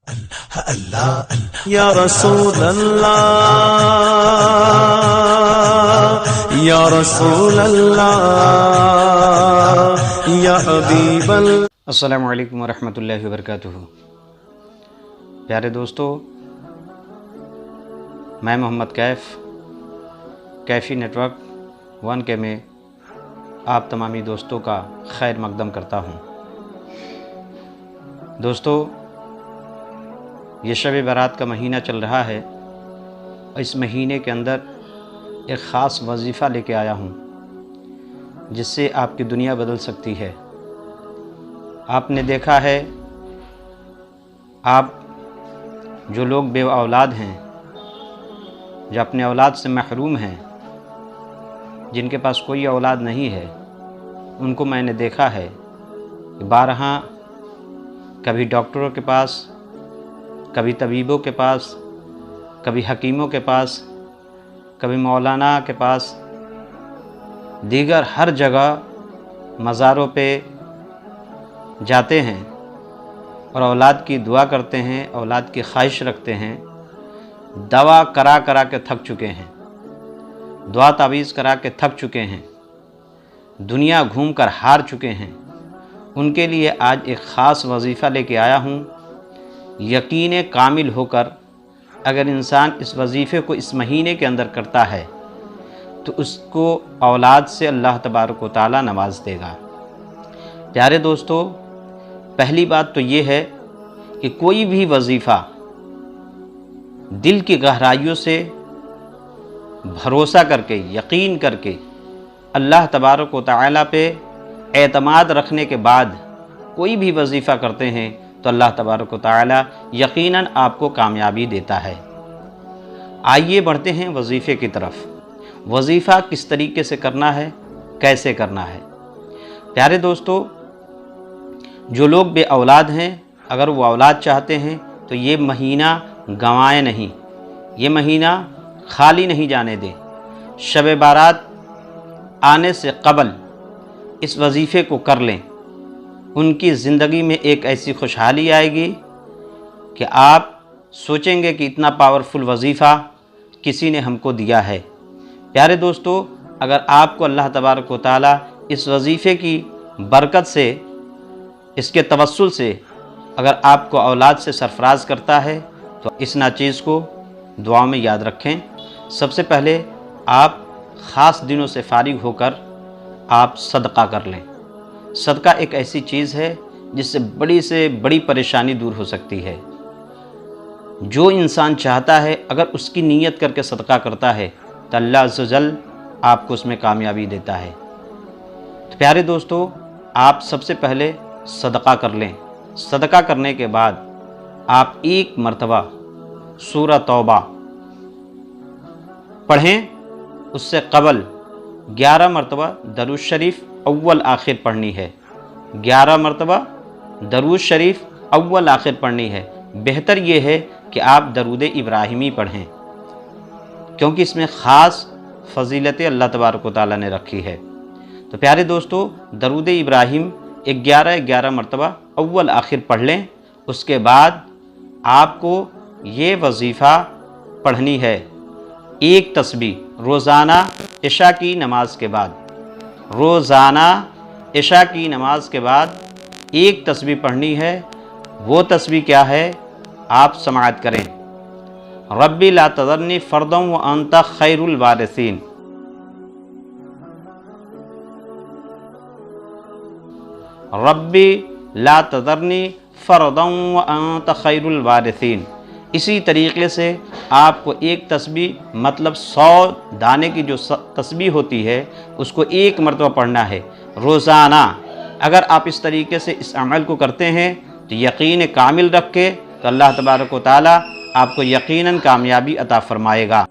اللہ یا رسول اللہ یا رسول اللہ یا حبیب اللہ۔ السلام علیکم ورحمۃ اللہ وبرکاتہ۔ پیارے دوستو، میں محمد کیفی نیٹ ورک 1K میں آپ تمامی دوستوں کا خیر مقدم کرتا ہوں۔ دوستو، یہ شب برات کا مہینہ چل رہا ہے اور اس مہینے کے اندر ایک خاص وظیفہ لے کے آیا ہوں جس سے آپ کی دنیا بدل سکتی ہے۔ آپ نے دیکھا ہے، آپ جو لوگ بے اولاد ہیں، جو اپنے اولاد سے محروم ہیں، جن کے پاس کوئی اولاد نہیں ہے، ان کو میں نے دیکھا ہے کہ بارہا کبھی ڈاکٹروں کے پاس، کبھی طبیبوں کے پاس، کبھی حکیموں کے پاس، کبھی مولانا کے پاس، دیگر ہر جگہ مزاروں پہ جاتے ہیں اور اولاد کی دعا کرتے ہیں، اولاد کی خواہش رکھتے ہیں۔ دوا کرا کے تھک چکے ہیں، دعا تعویذ کرا کے تھک چکے ہیں، دنیا گھوم کر ہار چکے ہیں۔ ان کے لیے آج ایک خاص وظیفہ لے کے آیا ہوں۔ یقین کامل ہو کر اگر انسان اس وظیفے کو اس مہینے کے اندر کرتا ہے تو اس کو اولاد سے اللہ تبارک و تعالی نواز دے گا۔ پیارے دوستو، پہلی بات تو یہ ہے کہ کوئی بھی وظیفہ دل کی گہرائیوں سے بھروسہ کر کے، یقین کر کے، اللہ تبارک و تعالی پہ اعتماد رکھنے کے بعد کوئی بھی وظیفہ کرتے ہیں تو اللہ تبارک و تعالی یقیناً آپ کو کامیابی دیتا ہے۔ آئیے بڑھتے ہیں وظیفے کی طرف۔ وظیفہ کس طریقے سے کرنا ہے، کیسے کرنا ہے؟ پیارے دوستو، جو لوگ بے اولاد ہیں، اگر وہ اولاد چاہتے ہیں تو یہ مہینہ گنوائیں نہیں، یہ مہینہ خالی نہیں جانے دیں۔ شب بارات آنے سے قبل اس وظیفے کو کر لیں۔ ان کی زندگی میں ایک ایسی خوشحالی آئے گی کہ آپ سوچیں گے کہ اتنا پاورفل وظیفہ کسی نے ہم کو دیا ہے۔ پیارے دوستو، اگر آپ کو اللہ تبارک و تعالی اس وظیفے کی برکت سے، اس کے توسل سے اگر آپ کو اولاد سے سرفراز کرتا ہے تو اس ناچیز کو دعاؤں میں یاد رکھیں۔ سب سے پہلے آپ خاص دنوں سے فارغ ہو کر آپ صدقہ کر لیں۔ صدقہ ایک ایسی چیز ہے جس سے بڑی پریشانی دور ہو سکتی ہے۔ جو انسان چاہتا ہے، اگر اس کی نیت کر کے صدقہ کرتا ہے تو اللہ عز و جل آپ کو اس میں کامیابی دیتا ہے۔ تو پیارے دوستو، آپ سب سے پہلے صدقہ کر لیں۔ صدقہ کرنے کے بعد آپ ایک مرتبہ سورہ توبہ پڑھیں۔ اس سے قبل 11 مرتبہ درود شریف اول آخر پڑھنی ہے۔ 11 مرتبہ درود شریف اول آخر پڑھنی ہے۔ بہتر یہ ہے کہ آپ درود ابراہیمی پڑھیں، کیونکہ اس میں خاص فضیلت اللہ تبارک و تعالیٰ نے رکھی ہے۔ تو پیارے دوستو، درود ابراہیم 11 مرتبہ اول آخر پڑھ لیں۔ اس کے بعد آپ کو یہ وظیفہ پڑھنی ہے، ایک تسبیح روزانہ عشاء کی نماز کے بعد۔ روزانہ عشاء کی نماز کے بعد ایک تسبیح پڑھنی ہے۔ وہ تسبیح کیا ہے؟ آپ سماعت کریں۔ ربی لا تذرنی فردا وانت خیر الوارثین۔ ربی لا تذرنی فردا وانت خیر الوارثین۔ اسی طریقے سے آپ کو ایک تسبیح، مطلب 100 دانے کی جو تسبیح ہوتی ہے، اس کو ایک مرتبہ پڑھنا ہے روزانہ۔ اگر آپ اس طریقے سے اس عمل کو کرتے ہیں تو یقین کامل رکھ کے تو اللہ تبارک و تعالی آپ کو یقیناً کامیابی عطا فرمائے گا۔